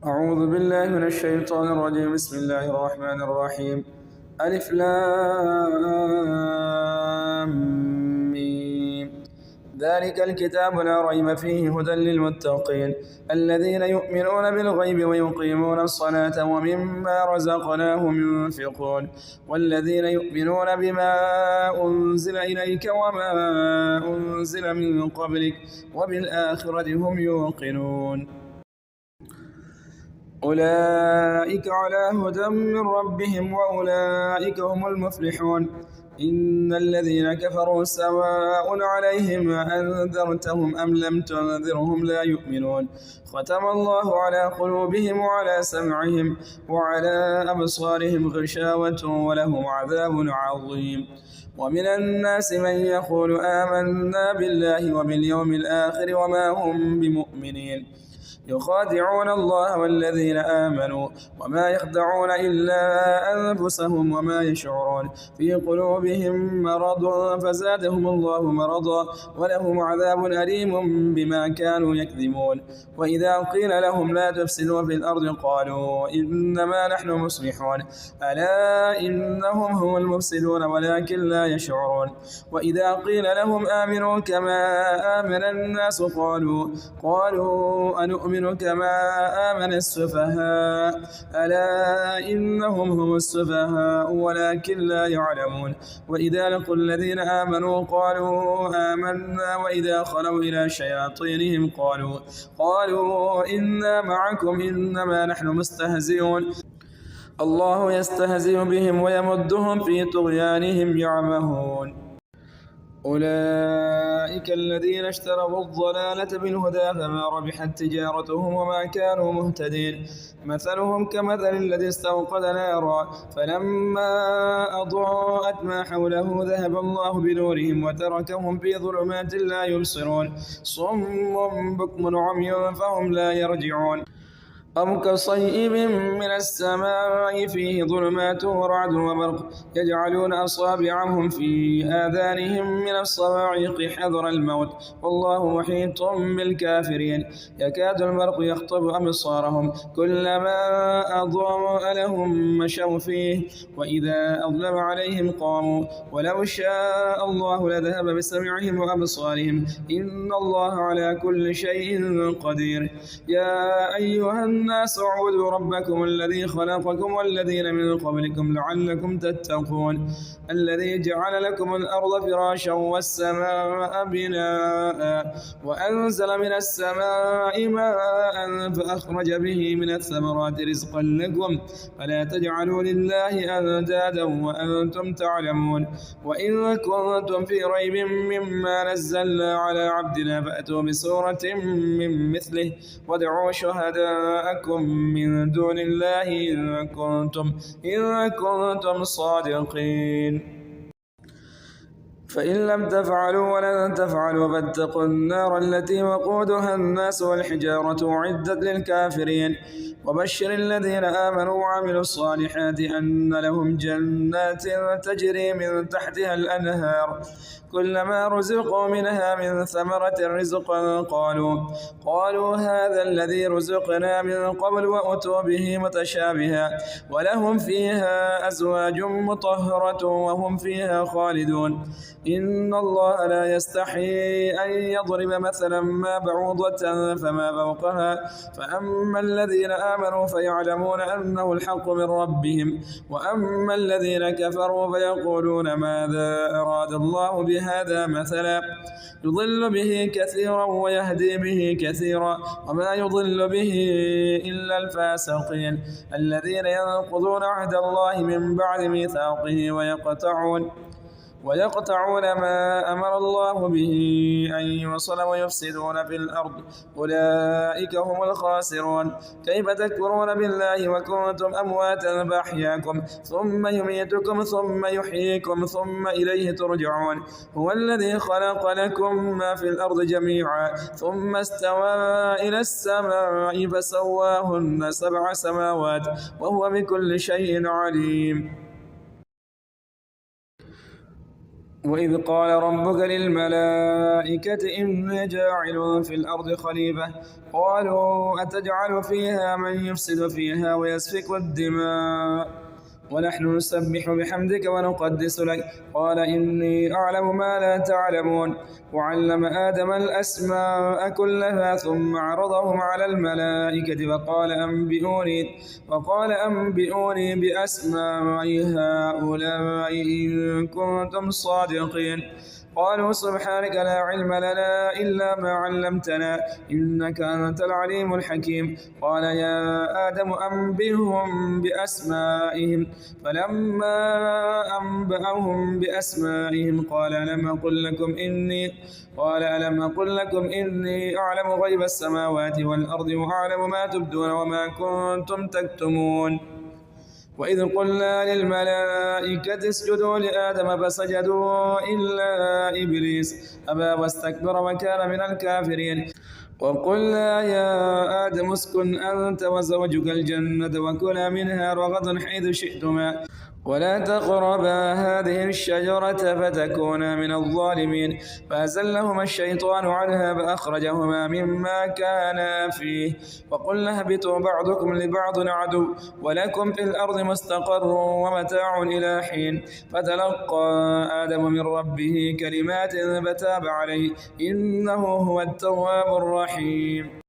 أعوذ بالله من الشيطان الرجيم. بسم الله الرحمن الرحيم. ألف لام ميم. ذلك الكتاب لا ريب فيه هدى للمتقين الذين يؤمنون بالغيب ويقيمون الصلاة ومما رزقناهم ينفقون والذين يؤمنون بما أنزل إليك وما أنزل من قبلك وبالآخرة هم يوقنون. أولئك على هدى من ربهم وأولئك هم المفلحون. إن الذين كفروا سواء عليهم أنذرتهم أم لم تنذرهم لا يؤمنون. ختم الله على قلوبهم وعلى سمعهم وعلى أبصارهم غشاوة ولهم عذاب عظيم. ومن الناس من يقول آمنا بالله وباليوم الآخر وما هم بمؤمنين. يخادعون الله والذين آمنوا وما يخدعون إلا أنفسهم وما يشعرون. في قلوبهم مرض فزادهم الله مرضا ولهم عذاب أليم بما كانوا يكذبون. وإذا قيل لهم لا تفسدوا في الأرض قالوا إنما نحن مصلحون ألا إنهم هم المفسدون ولكن لا يشعرون. وإذا قيل لهم آمنوا كما آمن الناس قالوا أنؤمن كما آمن السفهاء ألا إنهم هم السفهاء ولكن لا يعلمون. وإذا لقوا الذين آمنوا قالوا آمنا وإذا خلوا إلى شياطينهم قالوا إنا معكم إنما نحن مستهزئون. الله يستهزئ بهم ويمدهم في طغيانهم يعمهون. أولئك الذين اشتروا الضلالة بالهدى فما ربحت تجارتهم وما كانوا مهتدين. مثلهم كمثل الذي استوقد نارا فلما أضاءت ما حوله ذهب الله بنورهم وتركهم في ظلمات لا يبصرون. صم بكم عمي فهم لا يرجعون. أم كصيب من السماء فيه ظلمات ورعد وبرق يجعلون أصابعهم في آذانهم من الصواعق حذر الموت والله محيط بالكافرين. يكاد البرق يخطف أبصارهم كلما أضاء لهم مشوا فيه وإذا أظلم عليهم قاموا ولو شاء الله لذهب بسمعهم وأبصارهم إن الله على كل شيء قدير. يا أيها الناس اعبدوا ربكم الذي خلقكم والذين من قبلكم لعلكم تتقون. الذي جعل لكم الأرض فراشا والسماء بناء وأنزل من السماء ماء فأخرج به من الثمرات رزقا لكم فلا تجعلوا لله أندادا وأنتم تعلمون. وإن كنتم في ريب مما نزلنا على عبدنا فأتوا بسورة من مثله وادعوا شهداءكم من دون الله إن كنتم صادقين. فإن لم تفعلوا ولن تفعلوا فاتقوا النار التي وقودها الناس والحجارة أعدت للكافرين. وبشر الذين آمنوا وعملوا الصالحات أن لهم جنات تجري من تحتها الأنهار كلما رزقوا منها من ثمرة رزقا قالوا هذا الذي رزقنا من قبل وأتوا به متشابها ولهم فيها أزواج مطهرة وهم فيها خالدون. إن الله لا يستحي أن يضرب مثلا ما بعوضة فما فوقها فأما الذين آمنوا فيعلمون أنه الحق من ربهم وأما الذين كفروا فيقولون ماذا أراد الله بهذا مثلا يضل به كثيرا ويهدي به كثيرا وما يضل به إلا الفاسقين الذين ينقضون عهد الله من بعد ميثاقه ويقطعون ما أمر الله به أن يوصل ويفسدون في الأرض أولئك هم الخاسرون. كيف تكفرون بالله وكنتم أمواتا فأحياكم ثم يميتكم ثم يحييكم ثم إليه ترجعون. هو الذي خلق لكم ما في الأرض جميعا ثم استوى إلى السماء فسواهن 7 سماوات وهو بكل شيء عليم. وإذ قال ربك للملائكة إني جاعل في الأرض خليفة قالوا أتجعل فيها من يفسد فيها ويسفك الدماء ونحن نسبح بحمدك ونقدس لك قال إني أعلم ما لا تعلمون وعلم آدم الأسماء كلها ثم عرضهم على الملائكة فقال أنبئوني بأسماء هؤلاء إن كنتم صادقين قالوا سبحانك لا علم لنا إلا ما علمتنا إنك أنت العليم الحكيم قال يا آدم أنبئهم بأسمائهم فلما أنبأهم بأسمائهم قال ألم أقل لكم إني أعلم غيب السماوات والأرض وأعلم ما تبدون وما كنتم تكتمون وإذ قلنا للملائكة اسجدوا لآدم فسجدوا إلا إبليس أبى واستكبر وكان من الكافرين وقلنا يا آدم اسكن أنت وزوجك الجنة وكلا منها رغدا حيث شئتما ولا تقربا هذه الشجرة فتكونا من الظالمين فأزلهما الشيطان عنها فأخرجهما مما كانا فيه وقلنا اهبطوا بعضكم لبعض عدو ولكم في الأرض مستقر ومتاع إلى حين فتلقى آدم من ربه كلمات فتاب عليه إنه هو التواب الرحيم